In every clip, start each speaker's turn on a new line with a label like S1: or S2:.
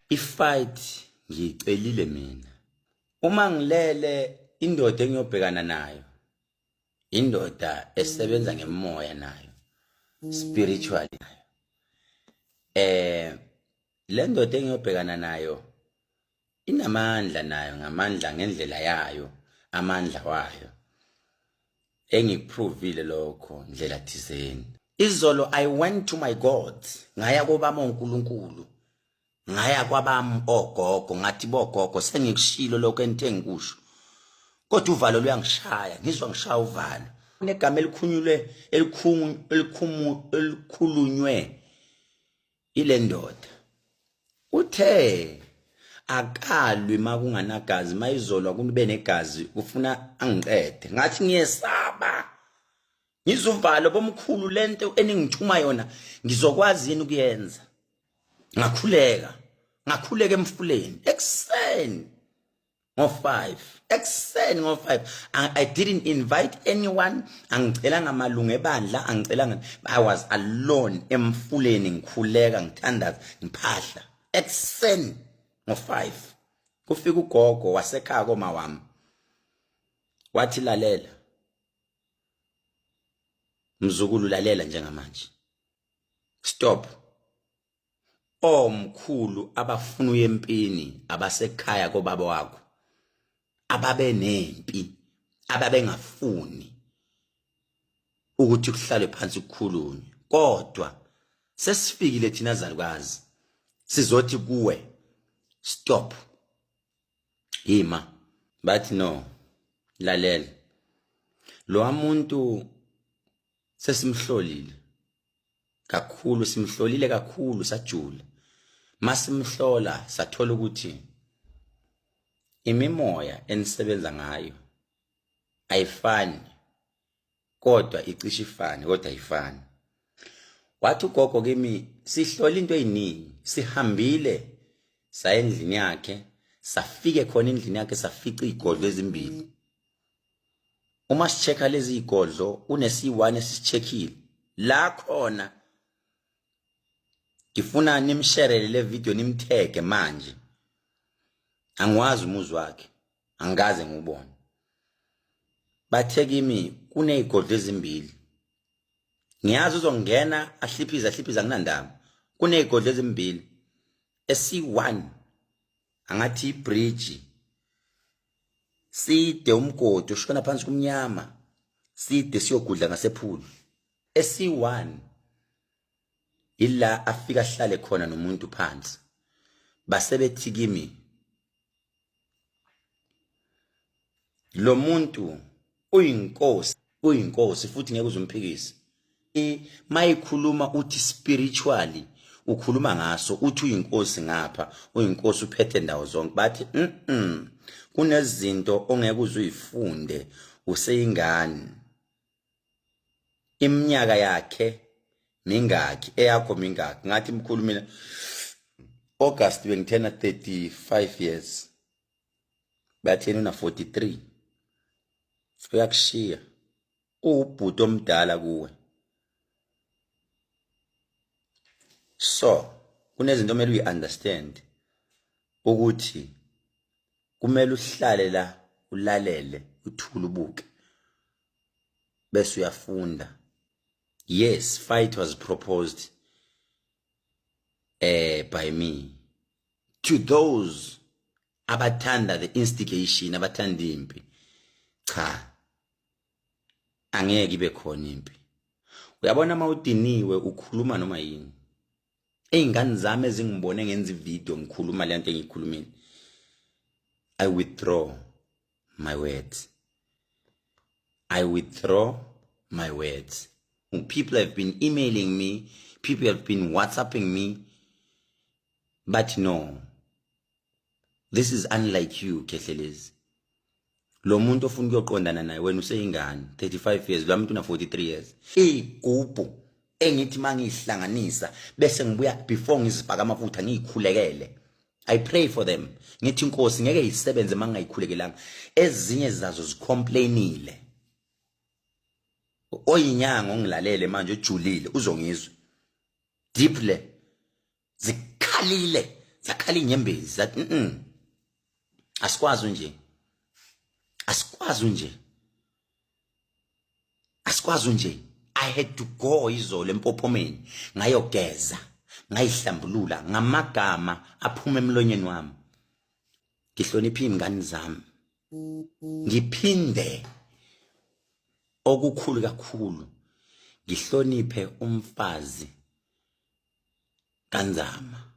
S1: Ifight ngiyicelile mina. Uma ngilele indoda engiyobhekana nayo, indoda esebenza ngemoya nayo, spiritually nayo. Le ndoda engiyobhekana nayo inamandla nayo, ngamandla ngendlela yayo, amandla wayo. Engiprovile lokho ndlela thizeni. Izolo I went to my God, ngaya kobama uNkulunkulu. Ngaya kwabami ogogo, ngathi bogogo sengikushilo lokho enithe ngikusho. Kodwa uvalo luyangishaya, ngizwa ngishaya uvalo. Negama elikhunyulwe elikhulunywe ile ndoda. Uthe akalwi makunganagazi, mayizolwa kunibe negazi ufuna angiqede. Ngathi ngiyesaba. Ngizuvalo bomkhulu lento eningithuma yona ngizokwazi yini ukuyenza. Ngakhuleka emfuleni ekseni ngo5 ekseni ngo5. I didn't invite anyone, angicela ngamalungu ebandla, angicela. I was alone emfuleni ngikhuleka ngithandaza ngiphahla ekseni ngo5. Kufika ugogo wasekhaya koma wami wathi lalela mzukulu, lalela njengamanje, stop. Omkhulu abafuna uyempini abasekhaya kobaba wakho, ababe nempi, ababengafuni ukuthi kuhlale phansi ukukhulunywe, kodwa sesifikile thina zalukazi sizothi kuwe stop. Hima bathi no, lalela lo muntu sesimhlolile kakhulu, simhlolile kakhulu sajula. Masimhlola sathola ukuthi imimoya enisebenza ngayo ayifani, kodwa icishe ifane kodwa ayifani. Wathi ugogo kimi sihlola into eyiningi, sihambile saya endlini yakhe, safike khona endlini yakhe safica igodlo ezimbili. Uma sicheka lezi igodlo unesi1 esisichekile la khona. Ngifuna nimsherele le video nimtheke manje. Angwazi umuzwa wakhe, angaze ngubone. Bathe kimi kunezigodlo ezimbili. Ngiyazi uzongena ahliphiza kunandaba. Kunezigodlo ezimbili. Esi1 angathi ibridge side umgodi ushona phansi kumnyama, side siyogudla ngasephulu. Esi1 illa afika hlale khona nomuntu phansi. Basebethi kimi lo muntu uyinkosi futhi ngeke uzumphikise. Mayikhuluma uthi spiritually ukhuluma ngaso, uthi uyinkosi ngapha, uyinkosi uphethe ndawo zonke. Bathi kunezinto ongeke uzifunde useyingane. Iminyaka yakhe mingaki, eyakho mingaki? Ngathi mkhulu mina August bengithena 35 years. Bathi yena una 43. Uyakushiya ubhuti omdala kuwe. So kunezinto kumele uyi-understand ukuthi kumele uhlale la ulalele uthule ubuke bese uyafunda. Yes, fight was proposed by me to those abathanda the instigation, abathanda impi. Cha, angeke ibe khona impi. Uyabona mawudiniwe ukhuluma noma yini. Ey'ngane zami ezingibone ngenza ivideo ngikhuluma le nto engiyikhulumile, I withdraw my words. I withdraw my words. People have been emailing me, people have been WhatsApping me, but no, this is unlike you, UKhehlelezi. Lo muntu ofuna ukuyoqondana naye wena useyingane 35 years, lo muntu una 43 years. Igubhu engithi mangihlanganisa bese ngibuya before ngizibhaka amafutha ngiyikhulekele. I pray for them. Ngithi inkosi ngeke isebenze mangayikhulekelanga. Ezinye zazo zicomplainile. Oyinyanga ongilalele manje ojulile uzongizwa. Deeply zikhalile zakhala inyembezi zathi asikwazi nje I had to go izolo empophomeni ngayogeza ngayihlambulula ngamagama aphuma emlonyeni wami. Ngihlonipha izingane zami, ngiphinde okukhulu kakhulu ngihloniphe umfazi kanzama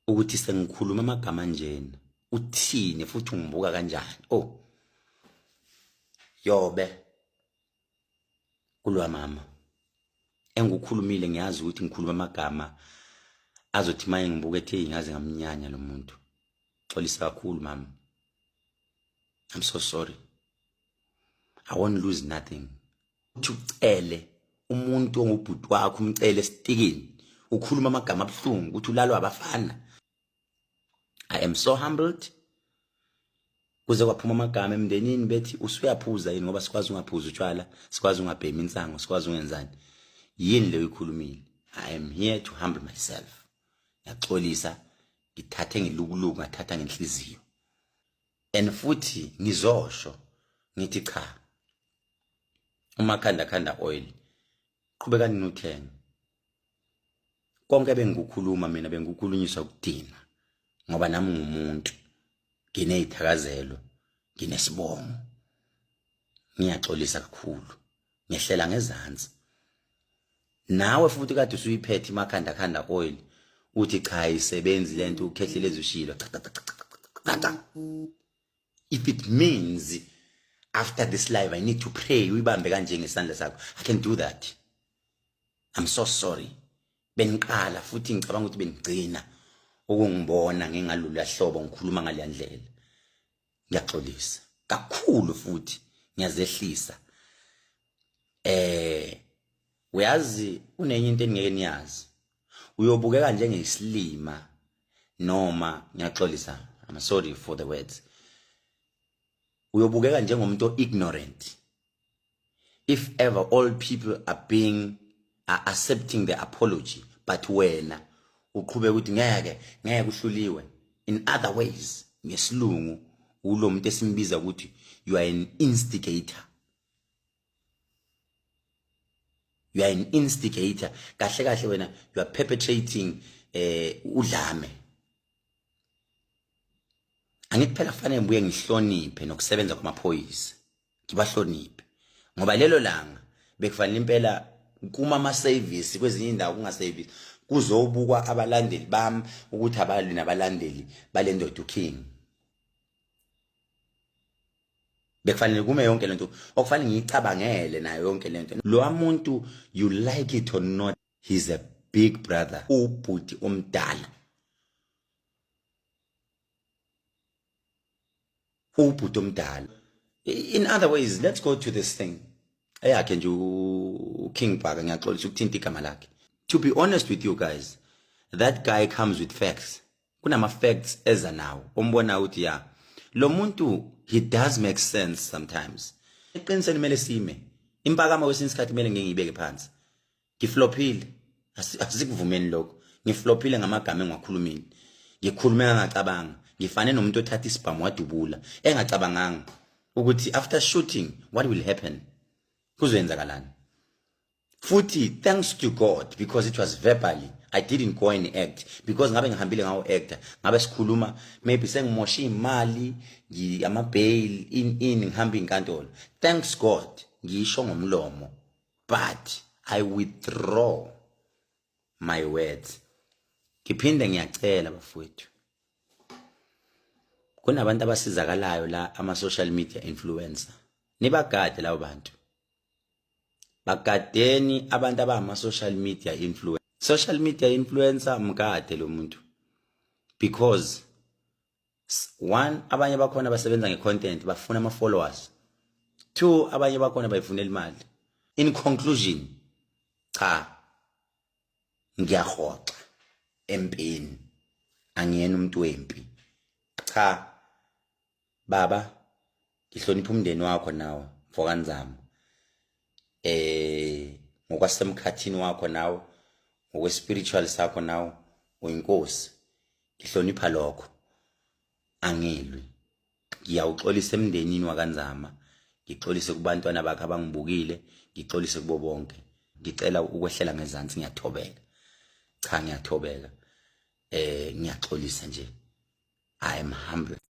S1: ukuthi sengikhuluma amagama njena uthini futhi ungibuka kanjani. Oh yobe kulwa mama engukhulumile ngiyazi ukuthi ngikhuluma amagama azothi maye ngibuka ethi ngaze ngamnyanya lo muntu. Xolisa kakhulu mama, I'm so sorry, I won't lose nothing. Ucele umuntu ongubhuti wakho umcele esitikini ukhuluma amagama abuhlungu ukuthi ulalwa abafana. I am so humbled. Kuze kwaphuma amagama emndenini bethi usuyaphuza yini ngoba sikwazi ungaphuza utshwala, sikwazi ungabhemi insango, sikwazi ungenzani. Yini leyo ikhulumile? I am here to humble myself. Ngiyaxolisa, ngithathe ngilukuluku ngathatha ngenhliziyo. And futhi ngizosho ngithi cha. Umakhanda oil qhubeka ninothenga. Konke bengikukhuluma mina bengikukhulunyiswa kudina ngoba nami ngumuntu nginezithakazelo, nginesibongo. Ngiyaxolisa kakhulu, ngehlela ngezansi. Nawe futhi kade usuyiphethe imakhanda oil uthi cha isebenzi lento UKhehlelezi ushilo. If it means after this live I need to pray uyibambe kanje ngesandla sakho, I can do that. I'm so sorry. Beniqala futhi ngicabanga ukuthi benigcina ukungibona ngingalula hlobo ngikhuluma ngale ndlela. Ngiyaxolisa kakhulu futhi ngiyazehlisa. Uyazi unenye into engeke niyazi. Uyobukeka njengesilima noma ngiyaxolisa, I'm sorry for the words. Uyobukeka njengomuntu ignorant if ever all people are accepting the apology, but wena uqhubeka ukuthi ngeke uhluliwe. In other ways, ngesilungu ulo muntu esimbiza ukuthi you are an instigator. You are an instigator. Kahle wena you are perpetrating udlame. Angithi phela kufanele ngibuye ngihloniphe nokusebenza kwamaphoyisa. Ngibahloniphe. Ngoba lelo langa bekufanele impela kuma ama service kwezinye indawo kunga service kuzobukwa abalandeli bami ukuthi abali nabalandeli balendoda uKing. Bekufanele kume yonke lento okufanele ngicabangele nayo yonke lento. Lo muntu, you like it or not, he's a big brother. Ubhuti omdala. Ubhuti omdala. In other ways, let's go to this thing. Ayakhe nje uKing Bhaka ngiyaxolisa ukuthinta igama lakhe. To be honest with you guys, that guy comes with facts. Kunama facts eza nawo. Umbona ukuthi ya lo muntu, he does make sense sometimes. Eqinisweni mele sime. Impakamo kwesinye isikhathi mele ngiyibeke phansi. Ngiflophile. Asikuvumeni lokho. Ngiflophile ngamagama engiwakhulumile. Ngikhulume ngacabanga. Ngifane nomuntu othatha isibhamu wadubula engacabanganga ukuthi after shooting what will happen. Kuzoyenzakalani. Futhi thanks to God because it was verbally. I didn't go and act because ngabe ngihambile ngawo actor ngabe sikhuluma maybe sengimosha imali ama bail ngihamba inkantolo. Thanks God ngisho ngomlomo but I withdraw my words. Ngiphinde ngiyacela bafowethu, kunabantu abasizakalayo la ama social media influencer, nibagade labo bantu. Bagadeni abantu abama social media influencer. Social media influencer mgade lo muntu because one, abanye bakhona basebenza ngecontent bafuna ama followers. Two, abanye bakhona bayifunela imali. In conclusion, cha ngiyahoxa empini, angiyena umuntu wempi. Cha baba, ngihlonipha umndeni wakho nawe mfokanzama. Ngokwasemkhathini wakho nawe spiritual sakho nawo uyinkosi ngihlonipha lokho angilwi ngiyawuxolisa emndenini wakanzama ngixolise kubantwana bakhe abangibukile ngixolise kubo bonke ngicela ukwehlela ngezantsi ngiyathobeka cha ngiyathobeka ngiyaxolisa nje I am humble